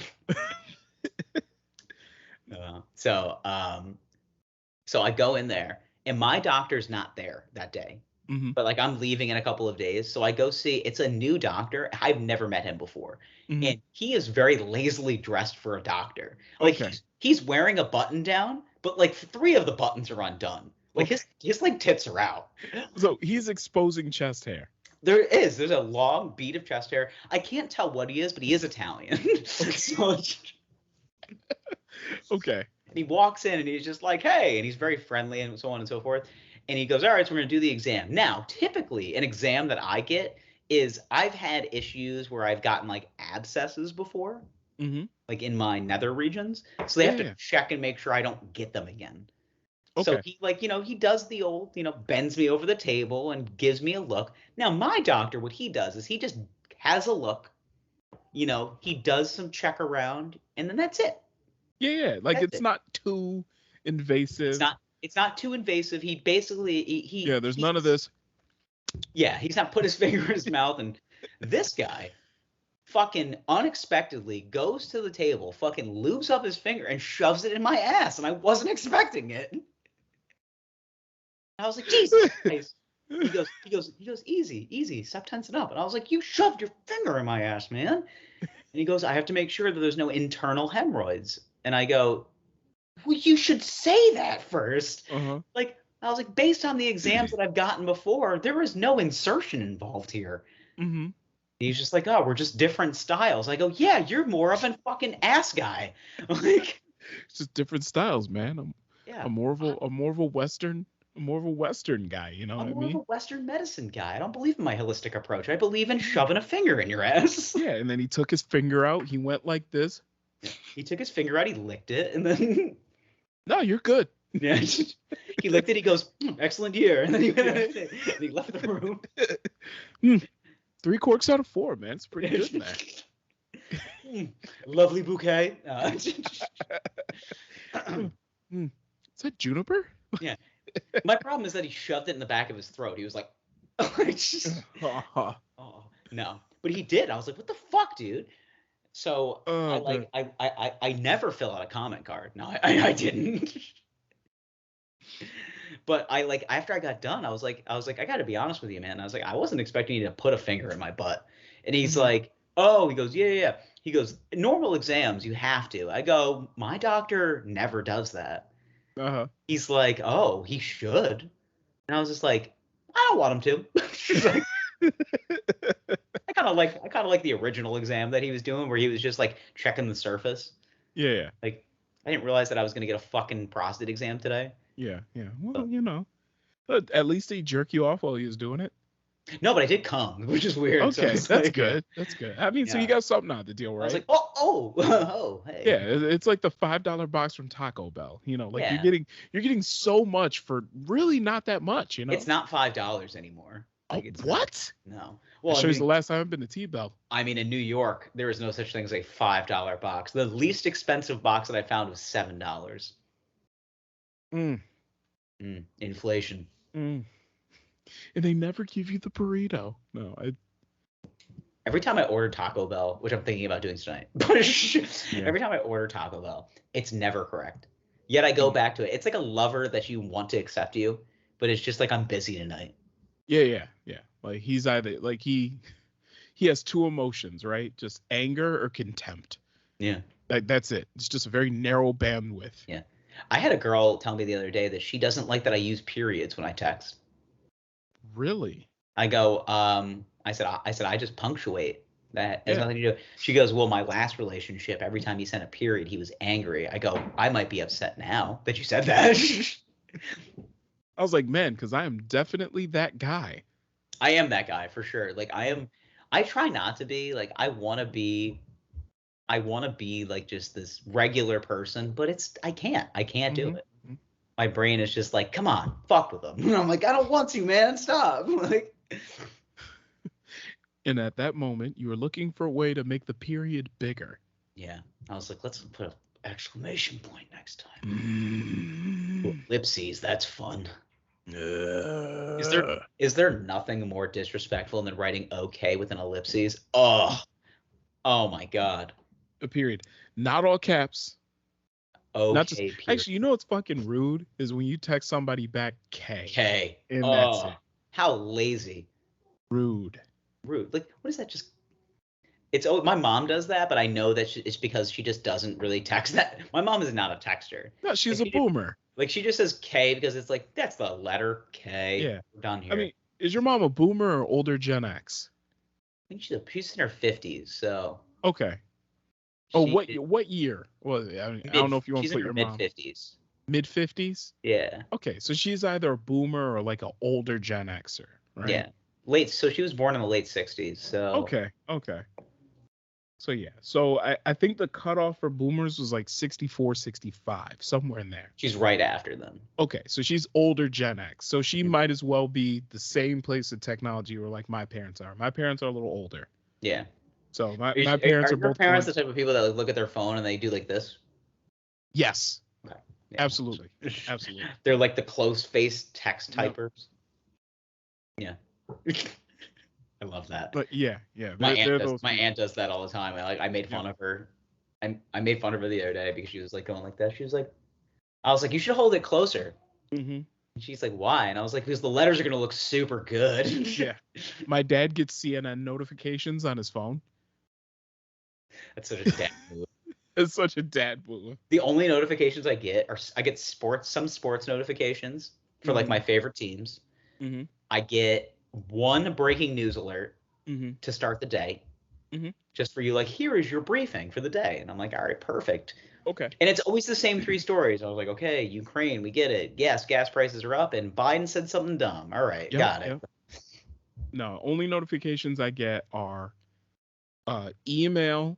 So I go in there, and my doctor's not there that day. Mm-hmm. But like I'm leaving in a couple of days, so I go see. It's a new doctor. I've never met him before, and he is very lazily dressed for a doctor. Like he's wearing a button down, but like 3 of the buttons are undone. Like his like tits are out. So he's exposing chest hair. There's a long bead of chest hair. I can't tell what he is, but he is Italian. Okay. And he walks in and he's just like, hey, and he's very friendly and so on and so forth. And he goes, all right, so we're going to do the exam. Now, typically an exam that I get is I've had issues where I've gotten like abscesses before, like in my nether regions. So they have to check and make sure I don't get them again. Okay. So he he does the old, bends me over the table and gives me a look. Now, my doctor, what he does is he just has a look, he does some check around and then that's it. Yeah. Like it's not too invasive. It's not too invasive. He basically there's none of this. Yeah, he's not put his finger in his mouth, and this guy fucking unexpectedly goes to the table, fucking lubes up his finger and shoves it in my ass, and I wasn't expecting it. I was like, Jesus Christ. He goes, easy, stop tensing up. And I was like, you shoved your finger in my ass, man. And he goes, I have to make sure that there's no internal hemorrhoids. And I go, well, you should say that first. Like, I was like, based on the exams that I've gotten before, there is no insertion involved here. Mm-hmm. He's just like, oh, we're just different styles. I go, yeah, you're more of a fucking ass guy. Like, it's just different styles, man. I'm more of a Western guy. You know what I mean? I'm more of a Western medicine guy. I don't believe in my holistic approach. I believe in shoving a finger in your ass. Yeah, and then he took his finger out. He went like this. He took his finger out. He licked it, and then. No, you're good. Yeah, he licked it. He goes, excellent year, and then he left the room. 3 corks out of 4, man. It's pretty good, man. Lovely bouquet. Is that juniper? Yeah. My problem is that he shoved it in the back of his throat. He was like, oh, no. But he did. I was like, what the fuck, dude? So I never fill out a comment card. No, I didn't. But after I got done, I was like, I gotta be honest with you, man. I was like, I wasn't expecting you to put a finger in my butt. And he's like, oh, he goes, yeah. He goes, normal exams, you have to. I go, my doctor never does that. He's like, oh, he should. And I was just like, I don't want him to. I kind of like the original exam that he was doing, where he was just like checking the surface. Yeah. Like, I didn't realize that I was gonna get a fucking prostate exam today. Yeah. Well, but at least he jerk you off while he was doing it. No, but I did come, which is weird. Okay, so that's good. That's good. I mean, so you got something out the deal, right? I was like, oh, hey. Yeah, it's like the $5 box from Taco Bell. You're getting so much for really not that much. It's not $5 anymore. What? No. Well, shows the last time I've been to T-Bell. I mean, in New York, there is no such thing as a $5 box. The least expensive box that I found was $7. Inflation. And they never give you the burrito. No, Every time I order Taco Bell, which I'm thinking about doing tonight, every time I order Taco Bell, it's never correct. Yet I go back to it. It's like a lover that you want to accept you, but it's just like, I'm busy tonight. Yeah. Like he's either like he has two emotions, right? Just anger or contempt. Yeah. Like that's it. It's just a very narrow bandwidth. Yeah. I had a girl tell me the other day that she doesn't like that I use periods when I text. Really? I go, I said, I just punctuate. That has nothing to do. She goes, well, my last relationship, every time he sent a period, he was angry. I go, I might be upset now that you said that. I was like, man, because I am definitely that guy. I am that guy for sure. Like I try not to be like, I want to be like just this regular person, but I can't do it. My brain is just like, come on, fuck with them. And I'm like, I don't want to, man. Stop. Like, and at that moment, you were looking for a way to make the period bigger. Yeah. I was like, let's put an exclamation point next time. Ellipses, that's fun. Is there nothing more disrespectful than writing okay with an ellipses? Oh my God. A period. Not all caps. Okay. Actually, you know what's fucking rude is when you text somebody back K. K. And that's it. How lazy. Rude. Like, what is that? Just. My mom does that, but I know that it's because she just doesn't really text that. My mom is not a texter. No, she's a boomer. Like, she just says K because it's like, that's the letter K. Yeah. We're done here. I mean, is your mom a boomer or older Gen X? I think she's in her 50s, so. Okay. What year? Well, I don't know if you want to put your mom. Mid-50s. Mid-50s? Yeah. Okay, so she's either a boomer or like an older Gen Xer, right? Yeah. So she was born in the late 60s, so. Okay. So yeah. So I think the cutoff for boomers was like 64, 65, somewhere in there. She's right after them. Okay, so she's older Gen X. So she might as well be the same place of technology where like my parents are. My parents are a little older. Yeah. So my parents are both. Your parents the type of people that look at their phone and they do like this? Yes. Okay. Yeah. Absolutely. They're like the close-faced text typers. Yeah. I love that. But yeah. My aunt does that all the time. I made fun of her. I made fun of her the other day because she was like going like that. She was like, I was like, you should hold it closer. Mm-hmm. And she's like, why? And I was like, because the letters are gonna look super good. Yeah. My dad gets CNN notifications on his phone. That's such a dad move. It's such a dad move. The only notifications I get some sports notifications for like my favorite teams. Mm-hmm. I get one breaking news alert to start the day, just for you. Like, here is your briefing for the day, and I'm like, all right, perfect. Okay. And it's always the same three stories. I was like, okay, Ukraine, we get it. Yes, gas prices are up, and Biden said something dumb. All right, got it. No, only notifications I get are email,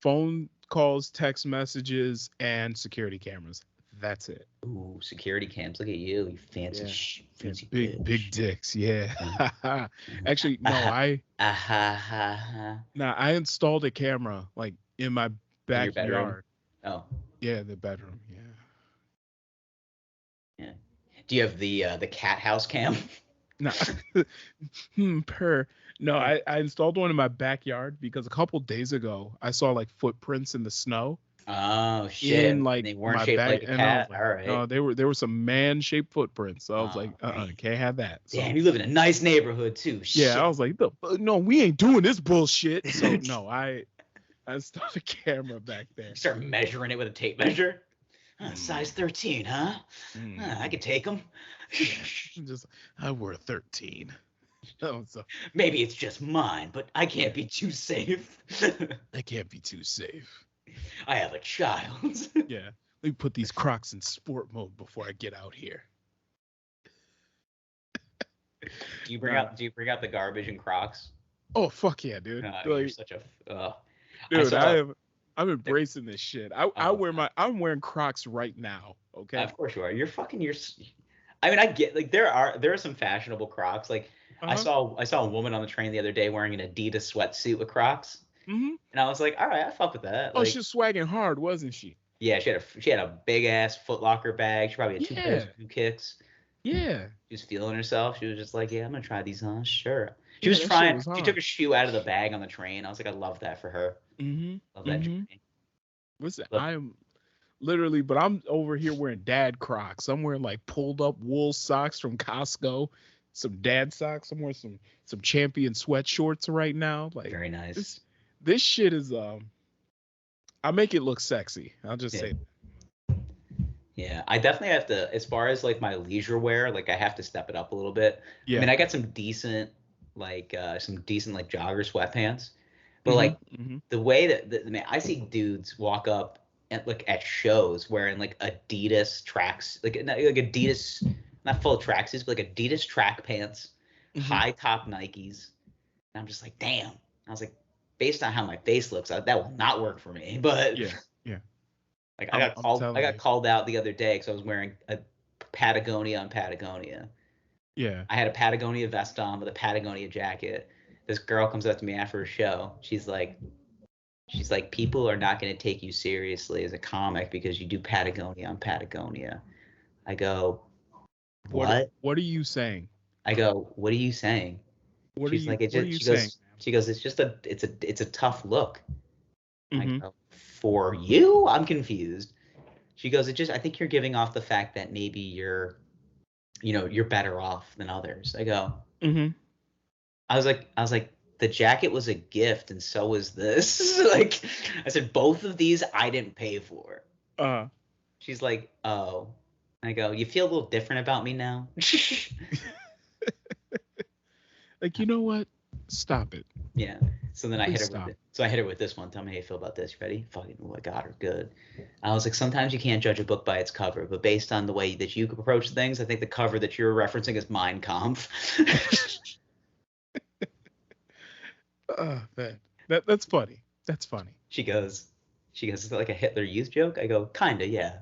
phone calls, text messages, and security cameras. That's it. Ooh, security cams. Look at you fancy, fancy big bitch. dicks. Yeah. Actually, no, I installed a camera like in my in your bedroom. backyard. Oh. Yeah, the bedroom. Yeah. Yeah. Do you have the cat house cam? No. No, I installed one in my backyard because a couple days ago I saw like footprints in the snow. Oh shit! In like they weren't my shaped back, like a and I was cat. like, All right. no, there were some man-shaped footprints. So I was like, can't have that. So, damn, you live in a nice neighborhood too. Yeah, shit. I was like, no, we ain't doing this bullshit. So no, I installed a camera back there. You start measuring it with a tape measure. Size 13, huh? I could take them. I wore 13. Oh, so maybe it's just mine, but I can't be too safe. I can't be too safe. I have a child. Yeah, let me put these Crocs in sport mode before I get out here. Do you bring out the garbage in Crocs? Oh fuck yeah, dude! You're such a dude. I'm embracing this shit. I'm wearing Crocs right now. Okay. Of course you are. I mean, I get like there are some fashionable Crocs. Like I saw a woman on the train the other day wearing an Adidas sweatsuit with Crocs. Mm-hmm. And I was like, all right, I fuck with that. Oh, she's swagging hard, wasn't she? Yeah, she had a big ass Foot Locker bag. She probably had two pairs of kicks. Yeah. She was feeling herself. She was just like, yeah, I'm gonna try these on. Sure. She was trying. She took a shoe out of the bag on the train. I was like, I love that for her. Mm-hmm. Love that journey. Listen, I'm over here wearing dad Crocs. I'm wearing like pulled up wool socks from Costco, some dad socks. I'm wearing some Champion sweat shorts right now. Like very nice. This shit is I make it look sexy. I'll just say that. Yeah, I definitely have to, as far as like my leisure wear, like I have to step it up a little bit. Yeah. I mean, I got some decent like jogger sweatpants, but the way that I see dudes walk up at shows wearing like Adidas tracks, like Adidas, not full tracksuits, but like Adidas track pants, high top Nikes. And I'm just like, damn. I was like, based on how my face looks, that will not work for me. But yeah. Like I got called out the other day because I was wearing a Patagonia on Patagonia. Yeah. I had a Patagonia vest on with a Patagonia jacket. This girl comes up to me after a show. She's like, people are not going to take you seriously as a comic because you do Patagonia on Patagonia. I go, what? What are you saying? I go, what are you saying? She's like, she goes, it's a tough look. I go, for you? I'm confused. She goes, I think you're giving off the fact that maybe you're better off than others. I go, I was like, the jacket was a gift and so was this. Like, I said, both of these I didn't pay for. She's like, oh. I go, you feel a little different about me now? Like, you know what? Stop it. Yeah. So then I hit her with this one. Tell me how you feel about this. You ready? Fucking, oh, I got her. Good. I was like, sometimes you can't judge a book by its cover, but based on the way that you approach things, I think the cover that you're referencing is Mein Kampf. Man. That's funny. That's funny. She goes, is that like a Hitler Youth joke? I go, kinda, yeah.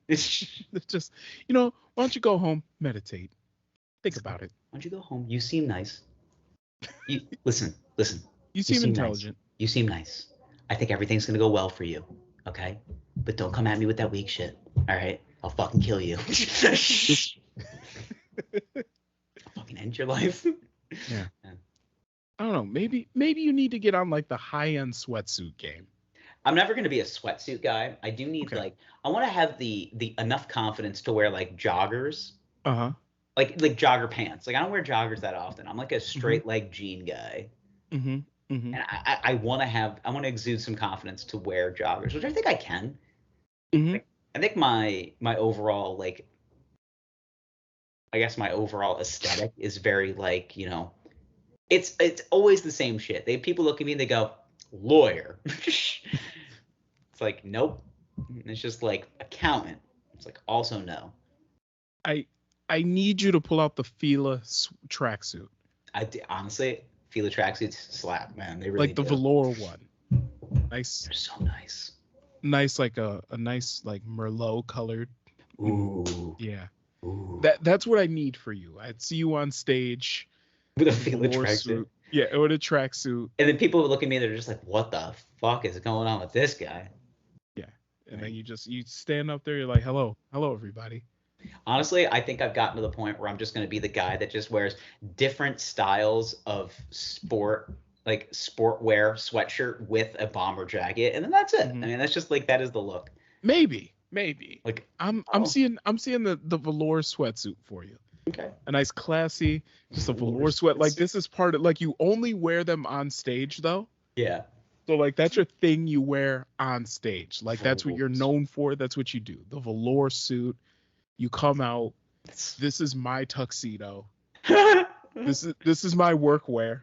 It's just, why don't you go home, meditate, think about it. Why don't you go home? You seem nice. You listen. You seem intelligent. Nice. You seem nice. I think everything's gonna go well for you. Okay? But don't come at me with that weak shit. All right? I'll fucking kill you. I'll fucking end your life. Yeah. I don't know. Maybe you need to get on like the high-end sweatsuit game. I'm never going to be a sweatsuit guy. I do need I want to have the enough confidence to wear like joggers. Like jogger pants. Like I don't wear joggers that often. I'm like a straight leg jean guy. And I want to exude some confidence to wear joggers, which I think I can. Like, I think my overall like, I guess my overall aesthetic is very like, it's always the same shit. People look at me and they go, lawyer. It's like, nope. It's just like accountant. It's like, also no. I need you to pull out the Fila tracksuit. Honestly, Fila tracksuits slap, man. They really like the velour one. Nice. They're so nice. nice like a nice like Merlot colored. Ooh. Yeah. Ooh. That's what I need for you. I'd see you on stage with a velour tracksuit. Yeah, with a tracksuit. And then people would look at me, they're just like, what the fuck is going on with this guy? Yeah. And then you stand up there, you're like, hello everybody. Honestly, I think I've gotten to the point where I'm just going to be the guy that just wears different styles of sportwear sweatshirt with a bomber jacket, and then that's it. Mm-hmm. I mean, that's just like, that is the look. Maybe. Like I'm seeing the velour sweatsuit for you. Okay. A nice classy, just a velour sweat. Like this is part of, like, you only wear them on stage though. Yeah. So like that's your thing you wear on stage. Like that's what you're known for. That's what you do. The velour suit. You come out. This is my tuxedo. This is my workwear.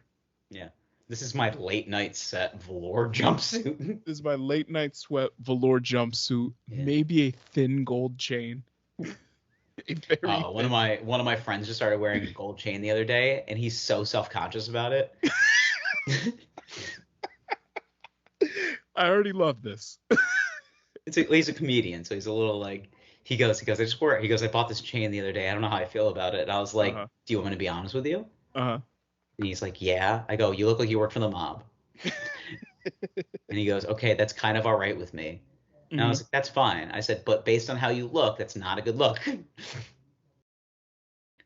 Yeah. This is my late night set velour jumpsuit. This is my late night sweat velour jumpsuit. Yeah. Maybe a thin gold chain. One of my friends just started wearing a gold chain the other day, and he's so self-conscious about it. I already love this. He's a comedian, so he's a little like, he goes, I just wore it. He goes, I bought this chain the other day. I don't know how I feel about it. And I was like, do you want me to be honest with you? And he's like, yeah. I go, you look like you work for the mob. And he goes, okay, that's kind of all right with me. And I was like, that's fine. I said, but based on how you look, that's not a good look. And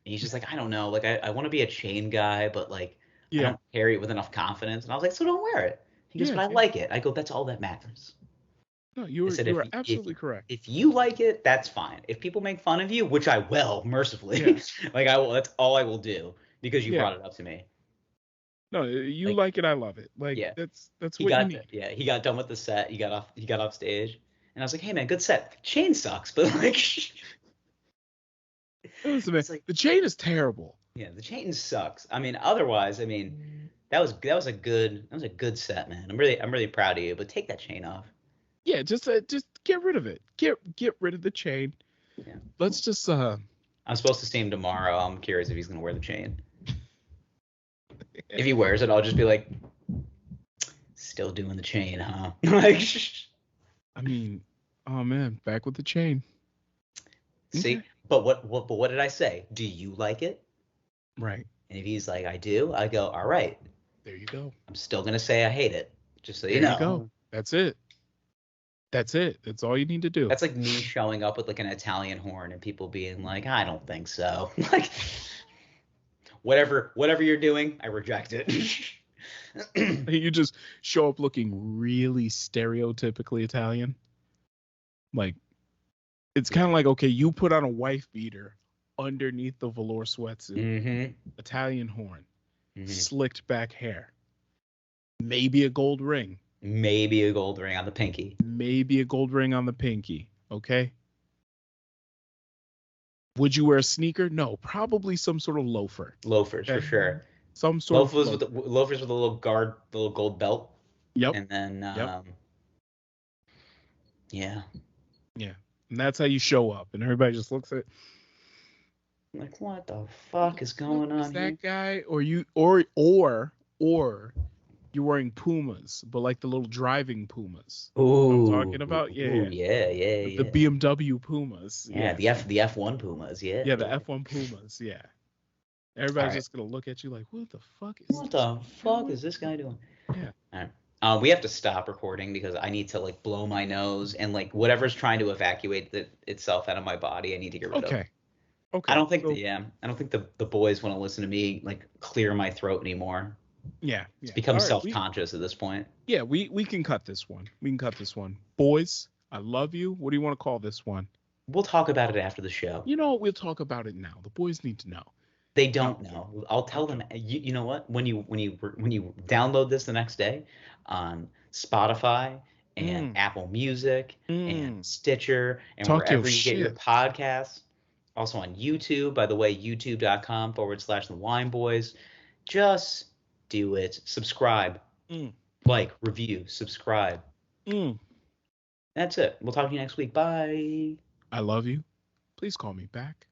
he's just like, I don't know. Like, I want to be a chain guy, but like, I don't carry it with enough confidence. And I was like, so don't wear it. He goes, but I like it. I go, that's all that matters. No, you are absolutely correct. If you like it, that's fine. If people make fun of you, which I will, mercifully, like I will, that's all I will do because you brought it up to me. No, you like it, I love it. Like that's what you need. Yeah, he got done with the set. He got off stage, and I was like, hey man, good set. Chain sucks, but like, listen, man, like, the chain is terrible. Yeah, the chain sucks. I mean, otherwise, I mean, that was a good set, man. I'm really proud of you. But take that chain off. Yeah, just get rid of it. Get rid of the chain. Yeah. Let's just. I'm supposed to see him tomorrow. I'm curious if he's gonna wear the chain. If he wears it, I'll just be like, still doing the chain, huh? Like. I mean, oh man, back with the chain. See, okay. But what did I say? Do you like it? Right. And if he's like, I do, I go, all right. There you go. I'm still gonna say I hate it, just so you know. There you go. That's it. That's all you need to do. That's like me showing up with like an Italian horn and people being like, I don't think so. Like, whatever you're doing, I reject it. You just show up looking really stereotypically Italian. Like, it's kind of like, okay, you put on a wife beater underneath the velour sweatsuit, Italian horn, slicked back hair, maybe a gold ring. Maybe a gold ring on the pinky. Okay? Would you wear a sneaker? No, probably some sort of loafer. Loafers, for sure. Some sort of loafers with a little gold belt. Yep. And then, yeah. Yeah. And that's how you show up. And everybody just looks at, like, what the fuck is going on is that here? guy? Or you're wearing Pumas, but like the little driving Pumas. Ooh, I'm talking about, yeah. The BMW Pumas. Yeah, the F1 Pumas, yeah. Yeah, the F1 Pumas, yeah. Everybody's just gonna look at you like, what the fuck is this guy doing? Yeah. All right. We have to stop recording because I need to like blow my nose and like whatever's trying to evacuate itself out of my body, I need to get rid of. Okay. I don't think the boys want to listen to me like clear my throat anymore. Yeah. It's become self-conscious at this point. Yeah, we can cut this one. Boys, I love you. What do you want to call this one? We'll talk about it after the show. You know what? We'll talk about it now. The boys need to know. They don't know. I'll tell them. You know what? When you download this the next day on Spotify and Apple Music and Stitcher and wherever you get your podcasts. Also on YouTube, by the way, youtube.com/The Wine Boys. Just do it. Subscribe. Like, review, subscribe. That's it. We'll talk to you next week. Bye. I love you. Please call me back.